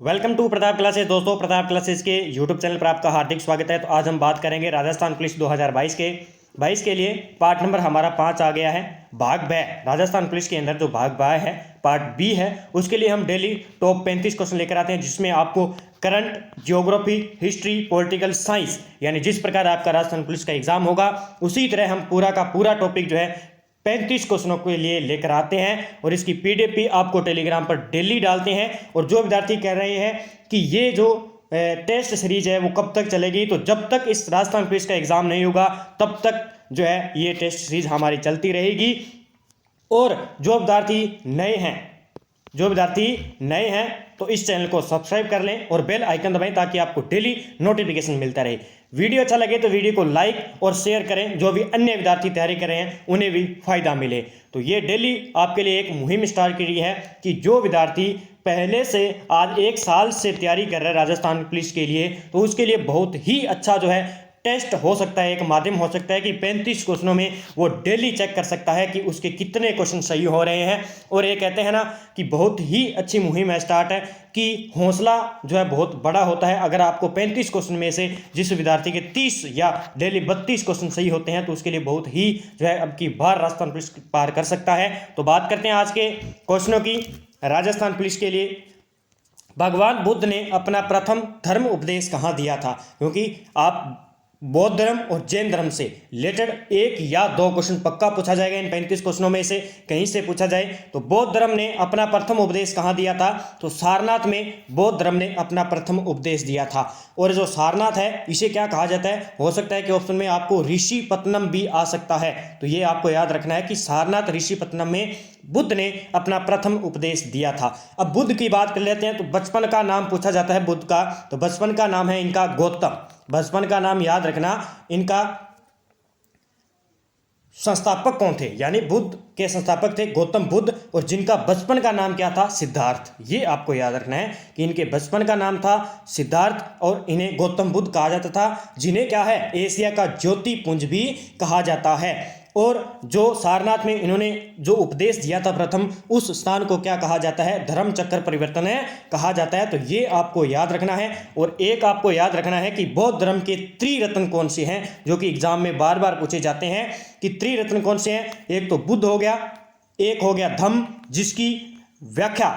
Welcome to Pratap classes. दोस्तों, Pratap classes के YouTube channel पर आपका हार्दिक स्वागत है। तो आज हम बात करेंगे राजस्थान पुलिस 2022 के लिए पार्ट नंबर हमारा 5 आ गया है। भाग ब राजस्थान पुलिस के अंदर जो भाग ब है, पार्ट बी है, उसके लिए हम डेली टॉप 35 क्वेश्चन लेकर आते हैं, जिसमें आपको current, geography, history, political science, यानी जिस प्रकार आपका राजस्थान पुलिस का एग्जाम होगा उसी तरह हम पूरा का पूरा टॉपिक जो है 35 क्वेश्चनों के लिए लेकर आते हैं और इसकी पीडीएफ भी आपको टेलीग्राम पर डेली डालते हैं। और जो विद्यार्थी कह रहे हैं कि ये जो टेस्ट सीरीज है वो कब तक चलेगी, तो जब तक इस राजस्थान पुलिस का एग्जाम नहीं होगा तब तक जो है ये टेस्ट सीरीज हमारी चलती रहेगी। और जो विद्यार्थी नए हैं तो इस चैनल को सब्सक्राइब कर लें और बेल आइकन दबाएं ताकि आपको डेली नोटिफिकेशन मिलता रहे। वीडियो अच्छा लगे तो वीडियो को लाइक और शेयर करें, जो भी अन्य विद्यार्थी तैयारी कर रहे हैं उन्हें भी फायदा मिले। तो ये डेली आपके लिए एक मुहिम स्टार्ट की है कि जो विद्यार्थी पहले से आज 1 साल से तैयारी कर रहे हैं राजस्थान पुलिस के लिए, तो उसके लिए बहुत ही अच्छा जो है टेस्ट हो सकता है, एक माध्यम हो सकता है कि 35 क्वेश्चनों में वो डेली चेक कर सकता है कि उसके कितने क्वेश्चन सही हो रहे हैं। और ये कहते हैं ना कि बहुत ही अच्छी मुहिम है, स्टार्ट है कि हौसला जो है बहुत बड़ा होता है। अगर आपको 35 क्वेश्चन में से जिस विद्यार्थी के 30 या डेली 32 क्वेश्चन सही होते हैं तो उसके लिए बहुत ही जो है अब की बार राजस्थान पुलिस पार कर सकता है। तो बात करते हैं आज के क्वेश्चनों की। राजस्थान पुलिस के लिए भगवान बुद्ध ने अपना प्रथम धर्म उपदेश कहाँ दिया था? क्योंकि आप बौद्ध धर्म और जैन धर्म से रिलेटेड 1 या 2 क्वेश्चन पक्का पूछा जाएगा। इन 35 क्वेश्चनों में से कहीं से पूछा जाए तो बौद्ध धर्म ने अपना प्रथम उपदेश कहाँ दिया था? तो सारनाथ में बौद्ध धर्म ने अपना प्रथम उपदेश दिया था। और जो सारनाथ है इसे क्या कहा जाता है? हो सकता है कि ऑप्शन में आपको ऋषिपत्तनम भी आ सकता है, तो ये आपको याद रखना है कि सारनाथ ऋषिपत्तनम में बुद्ध ने अपना प्रथम उपदेश दिया था। अब बुद्ध की बात कर लेते हैं तो बचपन का नाम पूछा जाता है बुद्ध का, तो बचपन का नाम है इनका गौतम। बचपन का नाम याद रखना। इनका संस्थापक कौन थे? यानी बुद्ध के संस्थापक थे गौतम बुद्ध, और जिनका बचपन का नाम क्या था? सिद्धार्थ। ये आपको याद रखना है कि इनके बचपन का नाम था सिद्धार्थ और इन्हें गौतम बुद्ध कहा जाता था, जिन्हें क्या है एशिया का ज्योतिपुंज भी कहा जाता है। और जो सारनाथ में इन्होंने जो उपदेश दिया था प्रथम, उस स्थान को क्या कहा जाता है? धर्म चक्र परिवर्तन है कहा जाता है। तो ये आपको याद रखना है। और एक आपको याद रखना है कि बौद्ध धर्म के त्रिरत्न कौन से हैं, जो कि एग्जाम में बार बार पूछे जाते हैं कि त्रिरत्न कौन से हैं। एक तो बुद्ध हो गया, एक हो गया धम्म, जिसकी व्याख्या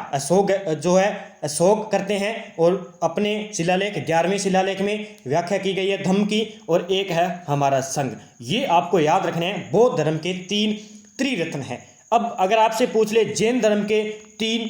अशोक करते हैं और अपने शिलालेख 11वें शिलालेख में व्याख्या की गई है धम्म की, और एक है हमारा संघ। ये आपको याद रखने हैं। बौद्ध धर्म के 3 त्रिरत्न हैं। अब अगर आपसे पूछ ले जैन धर्म के 3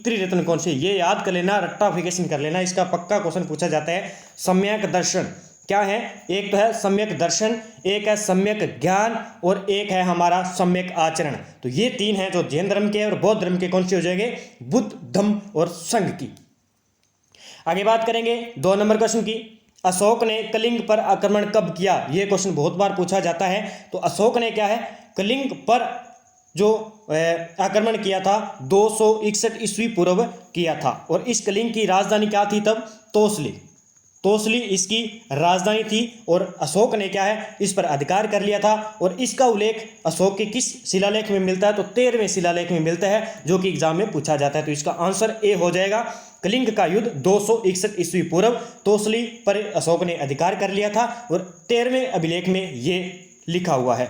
त्रिरत्न कौन से, ये याद कर लेना, रट्टाफिकेशन कर लेना, इसका पक्का क्वेश्चन पूछा जाता है। सम्यक दर्शन क्या है? एक तो है सम्यक दर्शन, एक है सम्यक ज्ञान, और एक है हमारा सम्यक आचरण। तो ये 3 हैं जो जैन धर्म के और बौद्ध धर्म के कौन से हो जाएंगे? बुद्ध, धम्म और संघ की। आगे बात करेंगे 2 नंबर क्वेश्चन की। अशोक ने कलिंग पर आक्रमण कब किया? ये क्वेश्चन बहुत बार पूछा जाता है। तो अशोक ने क्या है कलिंग पर जो आक्रमण किया था 261 ईस्वी पूर्व किया था। और इस कलिंग की राजधानी क्या थी तब? तोसली इसकी राजधानी थी। और अशोक ने क्या है इस पर अधिकार कर लिया था। और इसका उल्लेख अशोक के किस शिलालेख में मिलता है? तो 13वें शिलालेख में मिलता है, जो कि एग्जाम में पूछा जाता है। तो इसका आंसर ए हो जाएगा। कलिंग का युद्ध 261 ईस्वी पूर्व तोसली पर अशोक ने अधिकार कर लिया था, और 13वें अभिलेख में ये लिखा हुआ है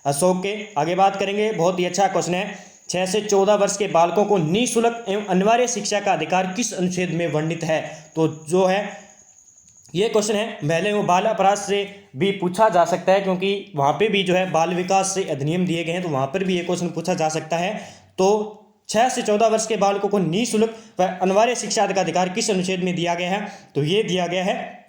अशोक के। आगे बात करेंगे, बहुत ही अच्छा क्वेश्चन है। 6 से 14 वर्ष के बालकों को निःशुल्क एवं अनिवार्य शिक्षा का अधिकार किस अनुच्छेद में वर्णित है? तो जो है ये क्वेश्चन है महिला एवं बाल अपराध से भी पूछा जा सकता है, क्योंकि वहाँ पे भी जो है बाल विकास से अधिनियम दिए गए हैं, तो वहाँ पर भी ये क्वेश्चन पूछा जा सकता है। तो 6 से 14 वर्ष के बालकों को निःशुल्क व अनिवार्य शिक्षा का अधिकार किस अनुच्छेद में दिया गया है? तो ये दिया गया है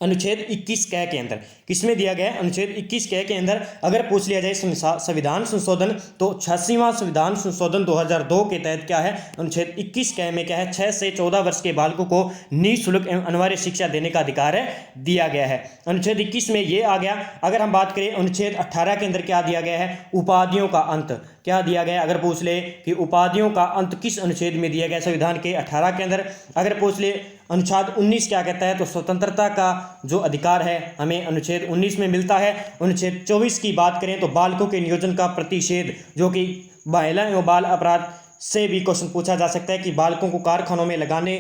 अनुच्छेद 21 क के अंदर। किसमें दिया गया है? अनुच्छेद 21 क के अंदर। अगर पूछ लिया जाए संविधान संशोधन, तो 86वां संविधान संशोधन 2002 के तहत क्या है? अनुच्छेद 21 क में क्या है? 6 से 14 वर्ष के बालकों को निःशुल्क एवं अनिवार्य शिक्षा देने का अधिकार दिया गया है। अनुच्छेद 21 में ये आ गया। अगर हम बात करें अनुच्छेद 18 के अंदर क्या दिया गया है? उपाधियों का अंत क्या दिया गया? अगर पूछ ले कि उपाधियों का अंत किस अनुच्छेद में दिया गया? संविधान के 18 के अंदर। अगर पूछ ले अनुच्छेद 19 क्या कहता है? तो स्वतंत्रता का जो अधिकार है हमें अनुच्छेद 19 में मिलता है। अनुच्छेद 24 की बात करें तो बालकों के नियोजन का प्रतिषेध, जो कि महिला एवं बाल अपराध से भी क्वेश्चन पूछा जा सकता है कि बालकों को कारखानों में लगाने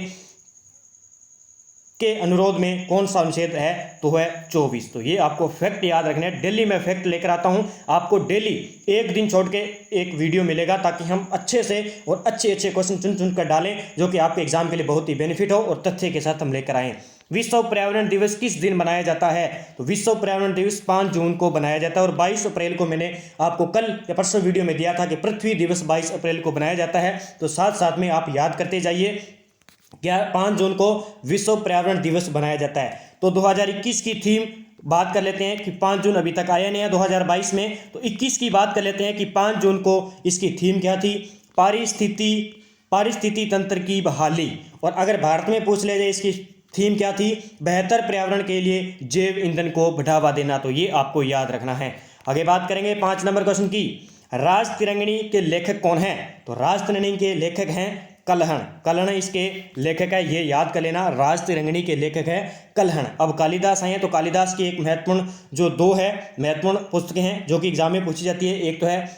के अनुरोध में कौन सा अनुच्छेद है, तो है 24। तो ये आपको फैक्ट याद रखना है। डेली मैं फैक्ट लेकर आता हूँ, आपको डेली एक दिन छोड़ के एक वीडियो मिलेगा, ताकि हम अच्छे से और अच्छे अच्छे क्वेश्चन चुन चुन कर डालें, जो कि आपके एग्जाम के लिए बहुत ही बेनिफिट हो और तथ्य के साथ हम लेकर आएँ। विश्व पर्यावरण दिवस किस दिन मनाया जाता है, तो विश्व पर्यावरण दिवस 5 जून को मनाया जाता है। और 22 अप्रैल को मैंने आपको कल या परसों वीडियो में दिया था कि पृथ्वी दिवस 22 अप्रैल को बनाया जाता है। तो साथ साथ में आप याद करते जाइए, क्या 5 जून को विश्व पर्यावरण दिवस बनाया जाता है। तो 2021 की थीम बात कर लेते हैं कि 5 जून अभी तक आया नहीं है 2022 में, तो 21 की बात कर लेते हैं कि 5 जून को इसकी थीम क्या थी, पारिस्थितिकी तंत्र की बहाली। और अगर भारत में पूछ ले जाए इसकी थीम क्या थी, बेहतर पर्यावरण के लिए जैव ईंधन को बढ़ावा देना। तो ये आपको याद रखना है। आगे बात करेंगे 5 नंबर क्वेश्चन की, राज तिरंगिणी के लेखक कौन हैं, तो राज तिरंगिणी के लेखक हैं कल्हण। कल्हण इसके लेखक है, ये याद कर लेना, राज तिरंगिणी के लेखक है कल्हण। अब कालिदास आए, तो कालिदास की एक महत्वपूर्ण जो दो है महत्वपूर्ण पुस्तकें हैं जो कि एग्जाम में पूछी जाती है। एक तो है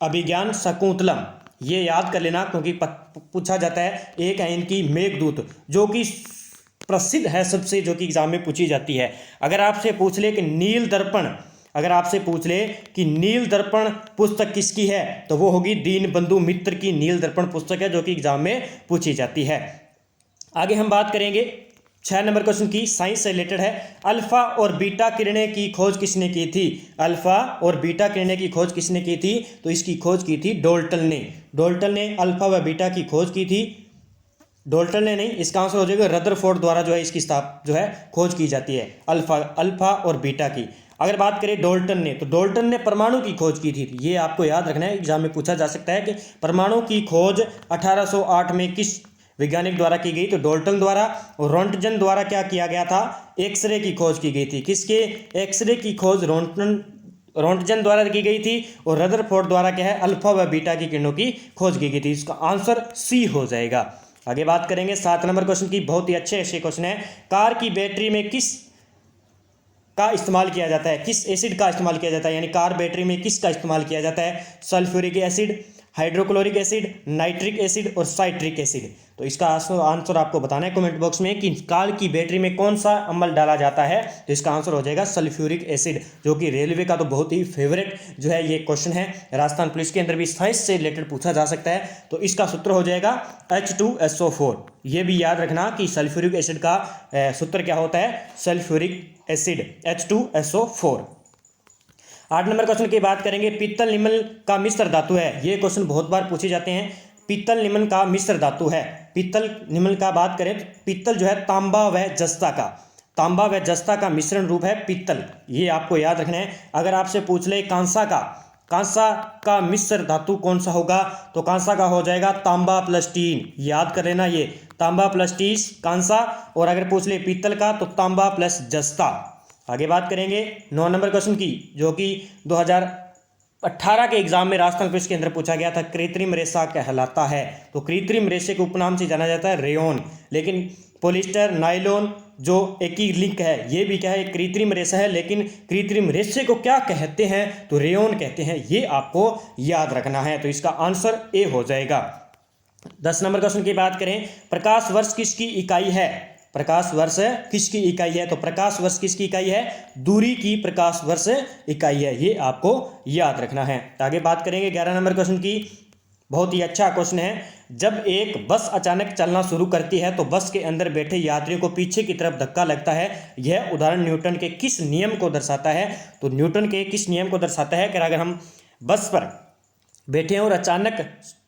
अभिज्ञान शकुंतलम, ये याद कर लेना क्योंकि पूछा जाता है। एक है इनकी मेघदूत, जो कि प्रसिद्ध है सबसे, जो कि एग्जाम में पूछी जाती है। अगर आपसे पूछ ले कि नील दर्पण, अगर आपसे पूछ ले कि नील दर्पण पुस्तक किसकी है, तो वो होगी दीनबंधु मित्र की नील दर्पण पुस्तक है, जो कि एग्जाम में पूछी जाती है। आगे हम बात करेंगे 6 नंबर क्वेश्चन की, साइंस से रिलेटेड है। अल्फा और बीटा किरणें की खोज किसने की थी, अल्फा और बीटा किरणें की खोज किसने की थी, तो इसकी खोज की थी डाल्टन ने। डाल्टन ने अल्फा व बीटा की खोज की थी, डाल्टन ने नहीं, इसका आंसर हो जाएगा रदरफोर्ड द्वारा जो है इसकी खोज की जाती है अल्फा और बीटा की। अगर बात करें डाल्टन ने, तो डाल्टन ने परमाणु की खोज की थी। ये आपको याद रखना है, एग्जाम में पूछा जा सकता है कि परमाणु की खोज 1808 में किस वैज्ञानिक द्वारा की गई, तो डाल्टन द्वारा। और रोंटजन द्वारा क्या किया गया था, एक्सरे की खोज की गई थी। किसके, एक्सरे की खोज रोंटजन द्वारा की गई थी। और रदरफोर्ड द्वारा क्या है, अल्फा व बीटा की किरणों की खोज की गई थी। इसका आंसर सी हो जाएगा। आगे बात करेंगे 7 नंबर क्वेश्चन की, बहुत ही अच्छे क्वेश्चन है। कार की बैटरी में किस का इस्तेमाल किया जाता है, किस एसिड का इस्तेमाल किया जाता है, यानी कार बैटरी में किसका इस्तेमाल किया जाता है, sulphuric acid, hydrochloric acid, nitric acid और साइट्रिक एसिड। तो इसका आंसर आपको बताना है कमेंट बॉक्स में कि कार की बैटरी में कौन सा अम्ल डाला जाता है। तो इसका आंसर हो जाएगा सल्फ्यूरिक एसिड, जो कि रेलवे का तो बहुत ही फेवरेट जो है ये क्वेश्चन है। राजस्थान पुलिस के अंदर भी साइंस से रिलेटेड पूछा जा सकता है। तो इसका सूत्र हो जाएगा H2SO4। ये भी याद रखना कि सल्फ्यूरिक एसिड का सूत्र क्या होता है, sulphuric acid H2SO4। 8 number question की बात करेंगे, पीतल निमन का मिश्र धातु है। ये क्वेश्चन बहुत बार पूछे जाते हैं, पीतल निमन का मिश्र धातु है। पीतल निमन का बात करें तो पीतल जो है तांबा व जस्ता का मिश्रण रूप है पीतल, ये आपको याद रखना है। अगर आपसे पूछ ले कांसा का मिश्र धातु कौन सा होगा, तो कांसा का हो जाएगा तांबा प्लस टीन, याद कर लेना, ये तांबा प्लस टीस कांसा। और अगर पूछ ले पीतल का, तो तांबा प्लस जस्ता। आगे बात करेंगे 9 नंबर क्वेश्चन की, जो कि 2018 के एग्जाम में राजस्थान पुलिस के अंदर पूछा गया था, कृत्रिम रेशा कहलाता है। तो कृत्रिम रेशे के उपनाम से जाना जाता है रेयन, लेकिन पॉलिस्टर नायलॉन जो एक ही लिंक है, ये भी क्या है, कृत्रिम रेशा है। लेकिन कृत्रिम रेशे को क्या कहते हैं, तो रेयन कहते हैं, ये आपको याद रखना है। तो इसका आंसर ए हो जाएगा। 10 नंबर क्वेश्चन की बात करें, प्रकाश वर्ष किसकी इकाई है, प्रकाश वर्ष किसकी इकाई है, तो प्रकाश वर्ष किसकी इकाई है, दूरी की प्रकाश वर्ष इकाई है, ये आपको याद रखना है। आगे बात करेंगे 11 नंबर क्वेश्चन की, बहुत ही अच्छा क्वेश्चन है। जब एक बस अचानक चलना शुरू करती है तो बस के अंदर बैठे यात्रियों को पीछे की तरफ धक्का लगता है। यह उदाहरण न्यूटन के किस नियम को दर्शाता है, तो न्यूटन के किस नियम को दर्शाता है कि अगर हम बस पर बैठे हैं और अचानक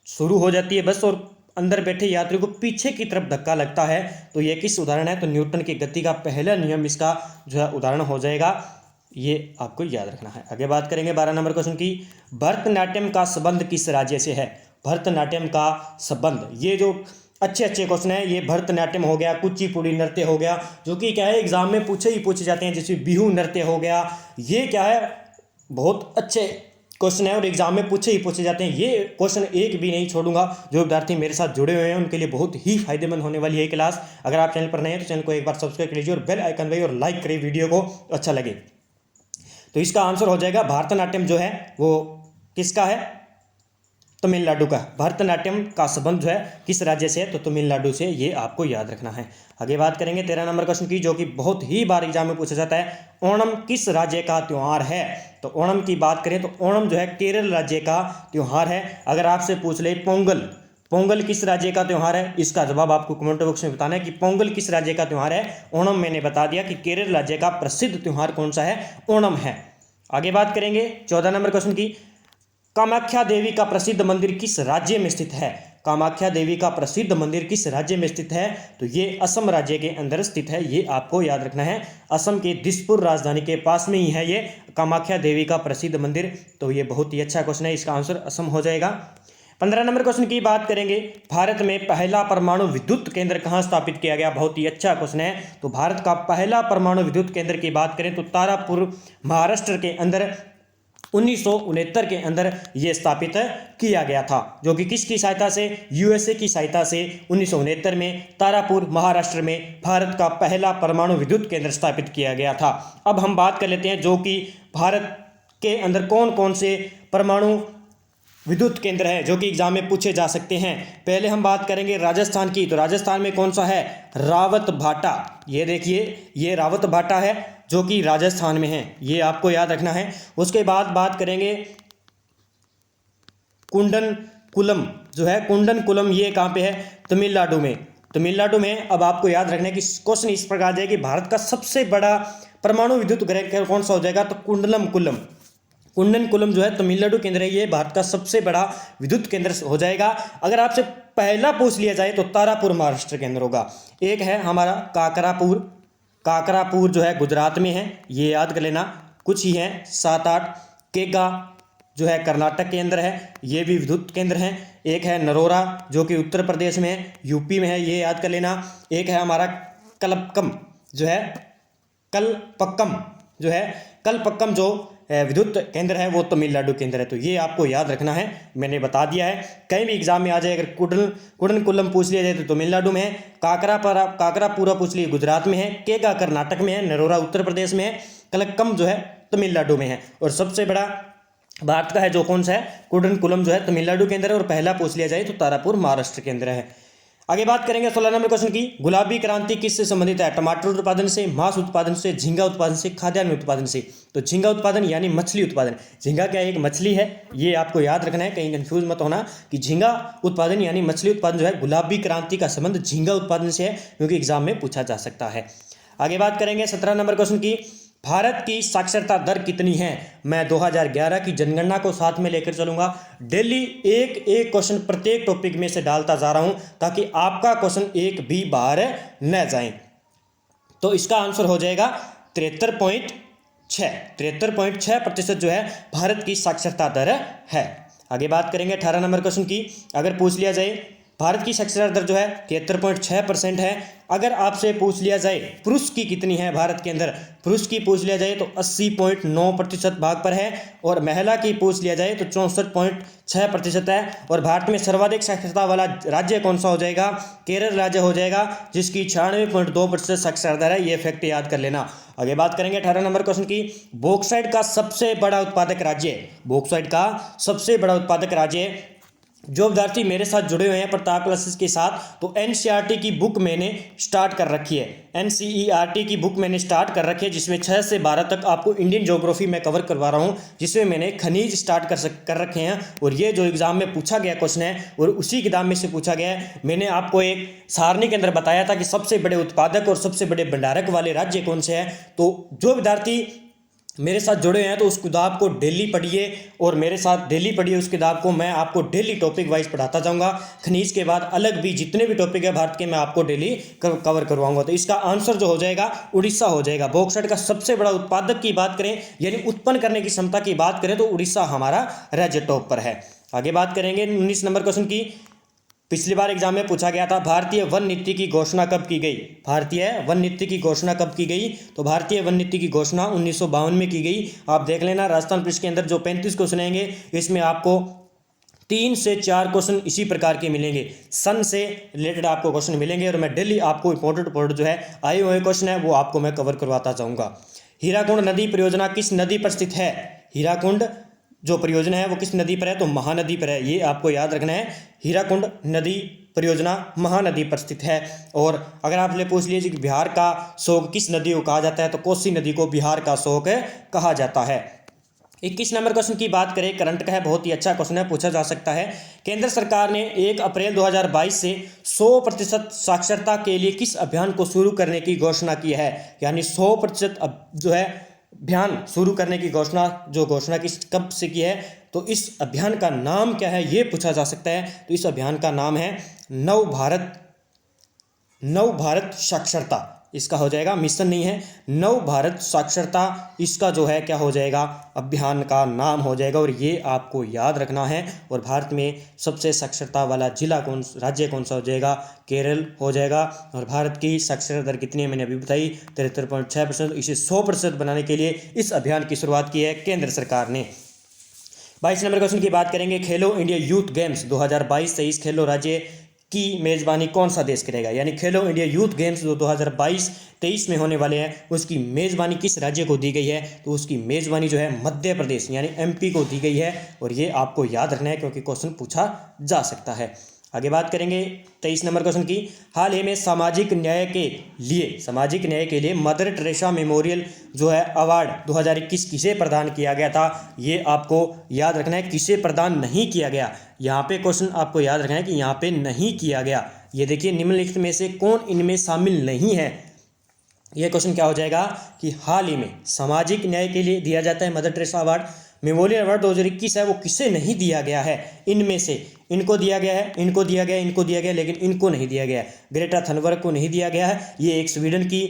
शुरू हो जाती है बस और अंदर बैठे यात्री को पीछे की तरफ धक्का लगता है, तो यह किस उदाहरण है, तो न्यूटन की गति का पहला नियम इसका जो है उदाहरण हो जाएगा, ये आपको याद रखना है। आगे बात करेंगे 12 नंबर क्वेश्चन की, भरतनाट्यम का संबंध किस राज्य से है, भरतनाट्यम का संबंध, ये जो अच्छे क्वेश्चन है, ये भरतनाट्यम हो गया, कुचिपुड़ी नृत्य हो गया, जो कि क्या है एग्जाम में पूछे जाते हैं, जैसे बिहू नृत्य हो गया, ये क्या है बहुत अच्छे क्वेश्चन है और एग्जाम में पूछे जाते हैं। ये क्वेश्चन एक भी नहीं छोड़ूंगा, जो विद्यार्थी मेरे साथ जुड़े हुए हैं उनके लिए बहुत ही फायदेमंद होने वाली है क्लास। अगर आप चैनल पर नए हैं तो चैनल को एक बार सब्सक्राइब कर लीजिए और बेल आइकन दबाइए और लाइक करिए वीडियो को, अच्छा लगे। तो इसका आंसर हो जाएगा भरतनाट्यम जो है वो किसका है, तमिलनाडु का। भरतनाट्यम का संबंध जो है किस राज्य से है, तो तमिलनाडु से, ये आपको याद रखना है। आगे बात करेंगे 13 नंबर क्वेश्चन की, जो कि बहुत ही बार एग्जाम में पूछा जाता है। ओणम किस राज्य का त्यौहार है? तो ओणम की बात करें तो ओणम जो है केरल राज्य का त्यौहार है। अगर आपसे पूछ ले पोंगल, पोंगल किस राज्य का त्यौहार है, इसका जवाब आपको कमेंट बॉक्स में बताना है कि पोंगल किस राज्य का त्यौहार है। ओणम मैंने बता दिया कि केरल राज्य का प्रसिद्ध त्यौहार कौन सा है, ओणम है। आगे बात करेंगे 14 नंबर क्वेश्चन की, कामाख्या देवी का प्रसिद्ध मंदिर किस राज्य में स्थित है? कामाख्या देवी का प्रसिद्ध मंदिर किस राज्य में स्थित है? तो ये असम राज्य के अंदर स्थित है, ये आपको याद रखना है। असम के दिसपुर राजधानी के पास में ही है ये कामाख्या देवी का प्रसिद्ध मंदिर। तो ये बहुत ही अच्छा क्वेश्चन है, इसका आंसर असम हो जाएगा। 15 नंबर क्वेश्चन की बात करेंगे, भारत में पहला परमाणु विद्युत केंद्र कहाँ स्थापित किया गया? बहुत ही अच्छा क्वेश्चन है। तो भारत का पहला परमाणु विद्युत केंद्र की बात करें तो तारापुर महाराष्ट्र के अंदर 1969 के अंदर यह स्थापित किया गया था, जो कि किसकी सहायता से? यूएसए की सहायता से 1969 में तारापुर महाराष्ट्र में भारत का पहला परमाणु विद्युत केंद्र स्थापित किया गया था। अब हम बात कर लेते हैं जो कि भारत के अंदर कौन कौन से परमाणु विद्युत केंद्र है जो कि एग्जाम में पूछे जा सकते हैं। पहले हम बात करेंगे राजस्थान की, तो राजस्थान में कौन सा है? रावत भाटा। ये देखिए, ये रावत भाटा है जो कि राजस्थान में है, ये आपको याद रखना है। उसके बाद बात करेंगे कुंडनकुलम, जो है कुंडनकुलम, ये कहाँ पे है? तमिलनाडु में, तमिलनाडु में। अब आपको याद रखना है कि क्वेश्चन इस प्रकार है कि भारत का सबसे बड़ा परमाणु विद्युत गृह कौन सा हो जाएगा? तो कुंडलमकुलम, कुंडनकुलम जो है तमिलनाडु केंद्र है, ये भारत का सबसे बड़ा विद्युत केंद्र हो जाएगा। अगर आपसे पहला पूछ लिया जाए तो तारापुर महाराष्ट्र के अंदर होगा। एक है हमारा काकरापुर, काकरापुर जो है गुजरात में है, ये याद कर लेना। कुछ ही हैं 7-8। केगा जो है कर्नाटक के अंदर है, ये भी विद्युत केंद्र हैं। एक है नरोरा जो कि उत्तर प्रदेश में है, यूपी में है, ये याद कर लेना। एक है हमारा कलपक्कम जो है, कलपक्कम जो है, कलपक्कम जो विद्युत केंद्र है वो तमिलनाडु केंद्र है। तो ये आपको याद रखना है, मैंने बता दिया है। कहीं भी एग्जाम में आ जाए, अगर कुडनकुलम पूछ लिया जाए तो तमिलनाडु में है, काकरापुरा पूछ लिए गुजरात में है, केगा कर्नाटक में है, नरोरा उत्तर प्रदेश में है, कलक्कम जो है तमिलनाडु में है, और सबसे बड़ा भारत का है जो कौन सा है? कुडनकुलम जो है तमिलनाडु के अंदर है, और पहला पूछ लिया जाए तो तारापुर महाराष्ट्र के अंदर है। आगे बात करेंगे 16 नंबर क्वेश्चन की, गुलाबी क्रांति किससे संबंधित है? टमाटर उत्पादन से, मांस उत्पादन से, झींगा उत्पादन से, खाद्यान्न उत्पादन से। तो झींगा उत्पादन यानी मछली उत्पादन। झींगा क्या एक मछली है, ये आपको याद रखना है, कहीं कंफ्यूज मत होना कि झींगा उत्पादन यानी मछली उत्पादन जो है, गुलाबी क्रांति का संबंध झींगा उत्पादन से है, क्योंकि एग्जाम में पूछा जा सकता है। आगे बात करेंगे 17 नंबर क्वेश्चन की, भारत की साक्षरता दर कितनी है? मैं 2011 की जनगणना को साथ में लेकर चलूंगा। डेली एक एक क्वेश्चन प्रत्येक टॉपिक में से डालता जा रहा हूं, ताकि आपका क्वेश्चन एक भी बाहर न जाए। तो इसका आंसर हो जाएगा 73.6, 73.6% जो है भारत की साक्षरता दर है। आगे बात करेंगे 18 नंबर क्वेश्चन की, अगर पूछ लिया जाए भारत की साक्षरता दर जो है 73.6% है। अगर आपसे पूछ लिया जाए पुरुष की कितनी है भारत के अंदर, पुरुष की पूछ लिया जाए तो 80.9% भाग पर है, और महिला की पूछ लिया जाए तो 64.6% है। और भारत में सर्वाधिक साक्षरता वाला राज्य कौन सा हो जाएगा? केरल राज्य हो जाएगा, जिसकी 96.2% साक्षरता दर है। ये फैक्ट याद कर लेना। आगे बात करेंगे 18 नंबर क्वेश्चन की, बॉक्साइट का सबसे बड़ा उत्पादक राज्य, बॉक्साइट का सबसे बड़ा उत्पादक राज्य। जो विद्यार्थी मेरे साथ जुड़े हुए हैं प्रताप क्लासेस के साथ, तो एनसीईआरटी की बुक मैंने स्टार्ट कर रखी है, एनसीईआरटी की बुक मैंने स्टार्ट कर रखी है, जिसमें 6 से 12 तक आपको इंडियन ज्योग्राफी में कवर करवा रहा हूं, जिसमें मैंने खनिज स्टार्ट कर रखे हैं। और ये जो एग्जाम में पूछा गया क्वेश्चन है और उसी किताब में से पूछा गया है। मैंने आपको एक सारणी के अंदर बताया था कि सबसे बड़े उत्पादक और सबसे बड़े भंडारक वाले राज्य कौन से हैं। तो जो विद्यार्थी मेरे साथ जुड़े हैं तो उस किताब को डेली पढ़िए, और मेरे साथ डेली पढ़िए उस किताब को। मैं आपको डेली टॉपिक वाइज पढ़ाता जाऊंगा। खनिज के बाद अलग भी जितने भी टॉपिक है भारत के, मैं आपको डेली कवर करवाऊंगा। तो इसका आंसर जो हो जाएगा उड़ीसा हो जाएगा। बॉक्साइट का सबसे बड़ा उत्पादक की बात करें, यानी उत्पन्न करने की क्षमता की बात करें, तो उड़ीसा हमारा राज्य टॉप पर है। आगे बात करेंगे 19 नंबर क्वेश्चन की, पिछली बार एग्जाम में पूछा गया था भारतीय वन नीति की घोषणा कब की गई? भारतीय वन नीति की घोषणा कब की गई? तो भारतीय वन नीति की घोषणा 1952 में की गई। आप देख लेना, राजस्थान पुलिस के अंदर जो 35 क्वेश्चन आएंगे, इसमें आपको 3 से 4 क्वेश्चन इसी प्रकार के मिलेंगे, सन से रिलेटेड आपको क्वेश्चन मिलेंगे। और मैं डेली आपको इंपॉर्टेंट जो है आए हुए क्वेश्चन है वो आपको मैं कवर करवाता जाऊँगा। हीराकुंड नदी परियोजना किस नदी पर स्थित है? हीराकुंड जो परियोजना है वो किस नदी पर है, तो महानदी पर है। ये आपको याद रखना है, हीराकुंड नदी परियोजना महानदी पर स्थित है। और अगर आपने पूछ लीजिए कि बिहार का शोक किस नदी को कहा जाता है, तो कोसी नदी को बिहार का शोक कहा जाता है। 21 नंबर क्वेश्चन की बात करें, करंट का है, बहुत ही अच्छा क्वेश्चन है, पूछा जा सकता है। केंद्र सरकार ने 1 अप्रैल 2022 से 100% साक्षरता के लिए किस अभियान को शुरू करने की घोषणा की है। यानी 100% जो है अभियान शुरू करने की घोषणा किस कब से की है, तो इस अभियान का नाम क्या है, ये पूछा जा सकता है। तो इस अभियान का नाम है नव भारत साक्षरता। इसका हो जाएगा, मिशन नहीं है, नव भारत साक्षरता इसका जो है क्या हो जाएगा, अभियान का नाम हो जाएगा। और ये आपको याद रखना है। और भारत में सबसे साक्षरता वाला राज्य कौन सा हो जाएगा, केरल हो जाएगा। और भारत की साक्षरता दर कितनी है, मैंने अभी बताई 73.6%। इसे 100% बनाने के लिए इस अभियान की शुरुआत की है केंद्र सरकार ने। 22 नंबर क्वेश्चन की बात करेंगे, खेलो इंडिया यूथ गेम्स 2022-23 खेलो राज्य की मेज़बानी कौन सा देश करेगा। यानी खेलो इंडिया यूथ गेम्स जो 2022-23 में होने वाले हैं, उसकी मेज़बानी किस राज्य को दी गई है, तो उसकी मेज़बानी जो है मध्य प्रदेश यानी एमपी को दी गई है। और ये आपको याद रखना है क्योंकि क्वेश्चन पूछा जा सकता है। आगे बात करेंगे 23 नंबर क्वेश्चन की, हाल ही में सामाजिक न्याय के लिए मदर टेरेसा मेमोरियल जो है अवार्ड 2021 किसे प्रदान किया गया था। ये आपको याद रखना है, किसे प्रदान नहीं किया गया। यहाँ पे क्वेश्चन आपको याद रखना है कि यहाँ पे नहीं किया गया। ये देखिए, निम्नलिखित में से कौन इनमें शामिल नहीं है। यह क्वेश्चन क्या हो जाएगा कि हाल ही में सामाजिक न्याय के लिए दिया जाता है mother Teresa award, memorial award 2021 है, वो किसे नहीं दिया गया है। इनमें से इनको दिया गया है, इनको दिया गया, लेकिन इनको नहीं दिया गया है। ग्रेटा थनबर्ग को नहीं दिया गया है। ये एक स्वीडन की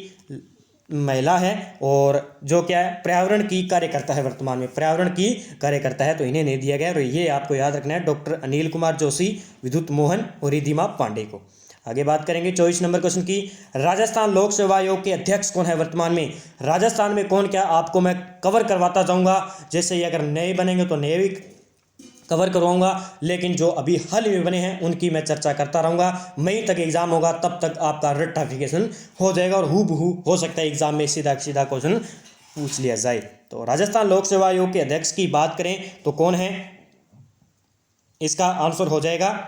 महिला है और जो क्या है, पर्यावरण की कार्यकर्ता है, वर्तमान में पर्यावरण की कार्यकर्ता है, तो इन्हें नहीं दिया गया। और ये आपको याद रखना है, डॉक्टर अनिल कुमार जोशी, विद्युत मोहन और रिधिमा पांडे को। आगे बात करेंगे 24 नंबर क्वेश्चन की, राजस्थान लोक सेवा आयोग के अध्यक्ष कौन है वर्तमान में। राजस्थान में कौन क्या, आपको मैं कवर करवाता जाऊंगा। जैसे ये अगर नए बनेंगे तो नए भी कवर करवाऊंगा, लेकिन जो अभी हाल में बने हैं उनकी मैं चर्चा करता रहूंगा। मई तक एग्जाम होगा, तब तक आपका रट्टाफिकेशन हो जाएगा और हूबहू हो सकता है एग्जाम में सीधा क्वेश्चन पूछ लिया जाए। तो राजस्थान लोक सेवा आयोग के अध्यक्ष की बात करें तो कौन है, इसका आंसर हो जाएगा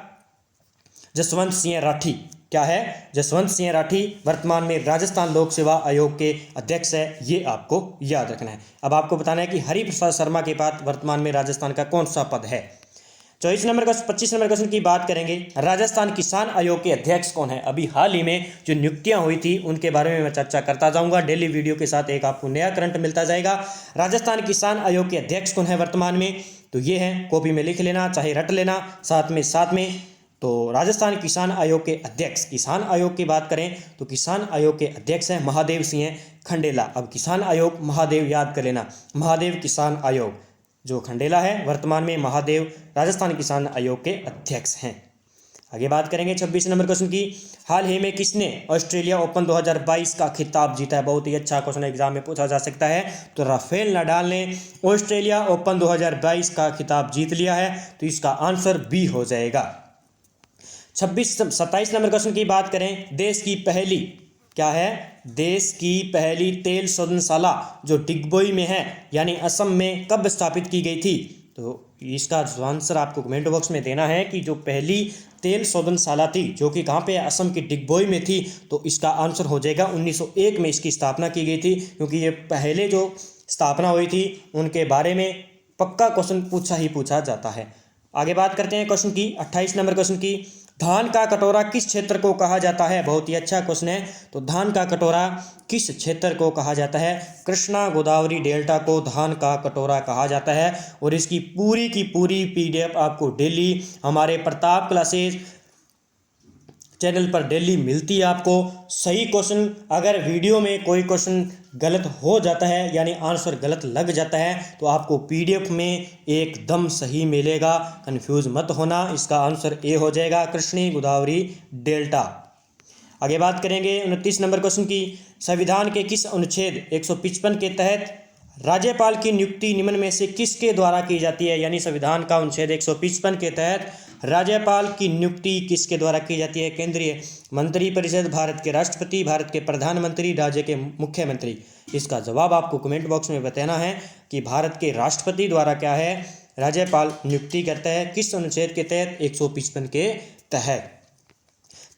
जसवंत सिंह राठी। क्या है, जसवंत सिंह राठी वर्तमान में राजस्थान लोक सेवा आयोग के अध्यक्ष है। ये आपको याद रखना है। अब आपको बताना है कि हरिप्रसाद शर्मा के बाद वर्तमान में राजस्थान का कौन सा पद है। 25 नंबर क्वेश्चन की बात करेंगे, राजस्थान किसान आयोग के अध्यक्ष कौन है। अभी हाल ही में जो नियुक्तियां हुई थी उनके बारे में मैं चर्चा करता जाऊंगा। डेली वीडियो के साथ एक आपको नया करंट मिलता जाएगा। राजस्थान किसान आयोग के अध्यक्ष कौन है वर्तमान में, तो ये है, कॉपी में लिख लेना, चाहे रट लेना साथ में। तो राजस्थान किसान आयोग के अध्यक्ष, किसान आयोग की बात करें तो किसान आयोग के अध्यक्ष हैं महादेव सिंह खंडेला। अब किसान आयोग महादेव याद कर लेना, महादेव किसान आयोग जो खंडेला है, वर्तमान में महादेव राजस्थान किसान आयोग के अध्यक्ष हैं। आगे बात करेंगे 26 नंबर क्वेश्चन की, हाल ही में किसने ऑस्ट्रेलिया ओपन 2022 का खिताब जीता है। बहुत ही अच्छा क्वेश्चन एग्जाम में पूछा जा सकता है। तो राफेल नडाल ने ऑस्ट्रेलिया ओपन 2022 का खिताब जीत लिया है, तो इसका आंसर बी हो जाएगा। 27 नंबर क्वेश्चन की बात करें, देश की पहली क्या है, देश की पहली तेल शोधनशाला जो डिगबोई में है यानी असम में कब स्थापित की गई थी। तो इसका आंसर आपको कमेंट बॉक्स में देना है कि जो पहली तेल शोधनशाला थी जो कि कहाँ पे, असम की डिगबोई में थी। तो इसका आंसर हो जाएगा 1901 में इसकी स्थापना की गई थी, क्योंकि ये पहले जो स्थापना हुई थी उनके बारे में पक्का क्वेश्चन पूछा जाता है। आगे बात करते हैं क्वेश्चन की 28 नंबर क्वेश्चन की, धान का कटोरा किस क्षेत्र को कहा जाता है। बहुत ही अच्छा क्वेश्चन है। तो धान का कटोरा किस क्षेत्र को कहा जाता है, कृष्णा गोदावरी डेल्टा को धान का कटोरा कहा जाता है। और इसकी पूरी की पूरी PDF आपको डेली हमारे प्रताप क्लासेज चैनल पर डेली मिलती है आपको। सही क्वेश्चन, अगर वीडियो में कोई क्वेश्चन गलत हो जाता है यानी आंसर गलत लग जाता है तो आपको PDF में एकदम सही मिलेगा, कंफ्यूज मत होना। इसका आंसर ए हो जाएगा, कृष्णी गोदावरी डेल्टा। आगे बात करेंगे 29 नंबर क्वेश्चन की, संविधान के किस अनुच्छेद 155 के तहत राज्यपाल की नियुक्ति निम्न में से किसके द्वारा की जाती है। यानी संविधान का अनुच्छेद 155 के तहत राज्यपाल की नियुक्ति किसके द्वारा की जाती है, केंद्रीय मंत्रिपरिषद, भारत के राष्ट्रपति, भारत के प्रधानमंत्री, राज्य के मुख्यमंत्री। इसका जवाब आपको कमेंट बॉक्स में बताना है कि भारत के राष्ट्रपति द्वारा क्या है राज्यपाल नियुक्ति करता है किस अनुच्छेद के तहत? 155 के तहत।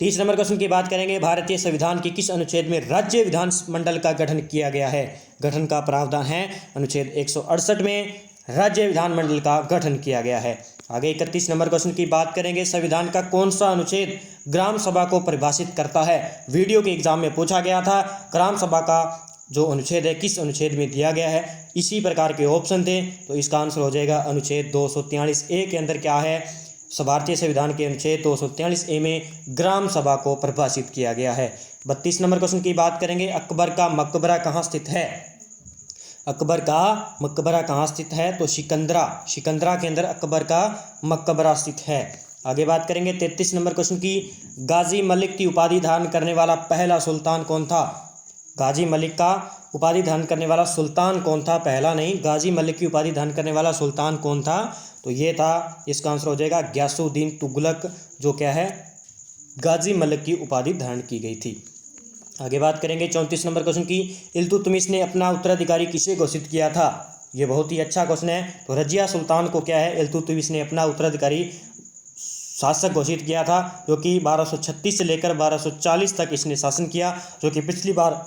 30 नंबर क्वेश्चन की बात करेंगे, भारतीय संविधान के किस अनुच्छेद में राज्य विधानमंडल का गठन किया गया है? गठन का प्रावधान है अनुच्छेद 168 में राज्य विधानमंडल का गठन किया गया है। आगे 31 नंबर क्वेश्चन की बात करेंगे, संविधान का कौन सा अनुच्छेद ग्राम सभा को परिभाषित करता है? वीडियो के एग्जाम में पूछा गया था, ग्राम सभा का जो अनुच्छेद है किस अनुच्छेद में दिया गया है। इसी प्रकार के ऑप्शन थे, तो इसका आंसर हो जाएगा अनुच्छेद 243A के अंदर क्या है? भारतीय संविधान के अनुच्छेद 243A में ग्राम सभा को परिभाषित किया गया है। 32 नंबर क्वेश्चन की बात करेंगे, अकबर का मकबरा कहाँ स्थित है? अकबर का मकबरा कहाँ स्थित है? तो सिकंदरा के अंदर अकबर का मकबरा स्थित है। आगे बात करेंगे 33 नंबर क्वेश्चन की, गाजी मलिक की उपाधि धारण करने वाला पहला सुल्तान कौन था? गाजी मलिक का उपाधि धारण करने वाला सुल्तान कौन था? पहला नहीं, गाजी मलिक की उपाधि धारण करने वाला सुल्तान कौन था? तो ये था, इसका आंसर हो जाएगा गयासुद्दीन तुगलक, जो क्या है गाजी मलिक की उपाधि धारण की गई थी। आगे बात करेंगे 34 नंबर क्वेश्चन की, इल्तुतमिश ने अपना उत्तराधिकारी किसे घोषित किया था? ये बहुत ही अच्छा क्वेश्चन है। तो रजिया सुल्तान को क्या है इल्तुतमिश ने अपना उत्तराधिकारी शासक घोषित किया था, जो कि 1236 से लेकर 1240 तक इसने शासन किया, जो कि पिछली बार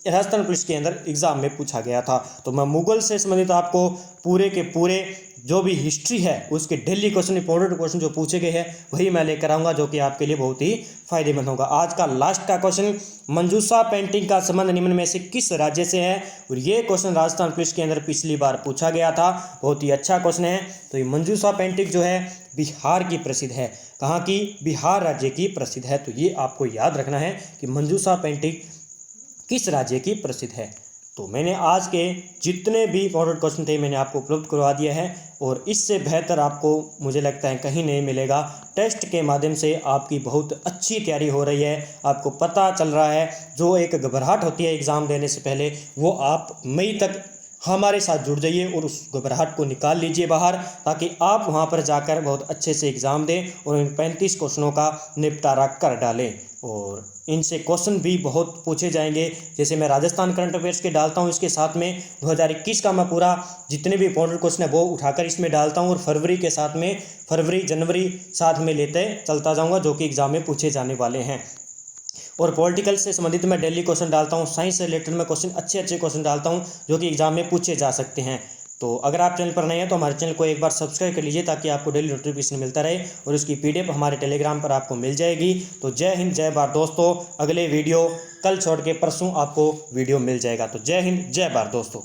राजस्थान पुलिस के अंदर एग्जाम में पूछा गया था। तो मैं मुगल से संबंधित आपको पूरे के पूरे जो भी हिस्ट्री है उसके डेली क्वेश्चन, इंपॉर्टेंट क्वेश्चन जो पूछे गए हैं वही मैं लेकर आऊँगा, जो कि आपके लिए बहुत ही फायदेमंद होगा। आज का लास्ट का क्वेश्चन, मंजूषा पेंटिंग का संबंध निम्न में से किस राज्य से है? और ये क्वेश्चन राजस्थान पुलिस के अंदर पिछली बार पूछा गया था, बहुत ही अच्छा क्वेश्चन है। तो ये मंजूषा पेंटिंग जो है बिहार की प्रसिद्ध है। कहाँ की? बिहार राज्य की प्रसिद्ध है। तो ये आपको याद रखना है कि मंजूषा पेंटिंग किस राज्य की प्रसिद्ध है। तो मैंने आज के जितने भी इंपॉर्टेंट क्वेश्चन थे मैंने आपको उपलब्ध करवा दिया है, और इससे बेहतर आपको मुझे लगता है कहीं नहीं मिलेगा। टेस्ट के माध्यम से आपकी बहुत अच्छी तैयारी हो रही है, आपको पता चल रहा है। जो एक घबराहट होती है एग्ज़ाम देने से पहले, वो आप मई तक हमारे साथ जुड़ जाइए और उस घबराहट को निकाल लीजिए बाहर, ताकि आप वहां पर जाकर बहुत अच्छे से एग्ज़ाम दें और इन 35 क्वेश्चनों का निपटारा कर डालें। और इनसे क्वेश्चन भी बहुत पूछे जाएंगे, जैसे मैं राजस्थान करंट अफेयर्स के डालता हूं, इसके साथ में 2021 का मैं पूरा जितने भी इंपॉर्टेंट क्वेश्चन है वो उठाकर इसमें डालता हूं, और फरवरी के साथ में फरवरी जनवरी साथ में लेते चलता जाऊँगा, जो कि एग्ज़ाम में पूछे जाने वाले हैं। और पॉलिटिकल से संबंधित मैं डेली क्वेश्चन डालता हूँ, साइंस से रिलेटेड मैं क्वेश्चन अच्छे क्वेश्चन डालता हूँ, जो कि एग्जाम में पूछे जा सकते हैं। तो अगर आप चैनल पर नए हैं तो हमारे चैनल को एक बार सब्सक्राइब कर लीजिए, ताकि आपको डेली नोटिफिकेशन मिलता रहे, और उसकी PDF हमारे टेलीग्राम पर आपको मिल जाएगी। तो जय हिंद जय भारत दोस्तों, अगले वीडियो कल छोड़ के परसों आपको वीडियो मिल जाएगा। तो जय हिंद जय भारत दोस्तों।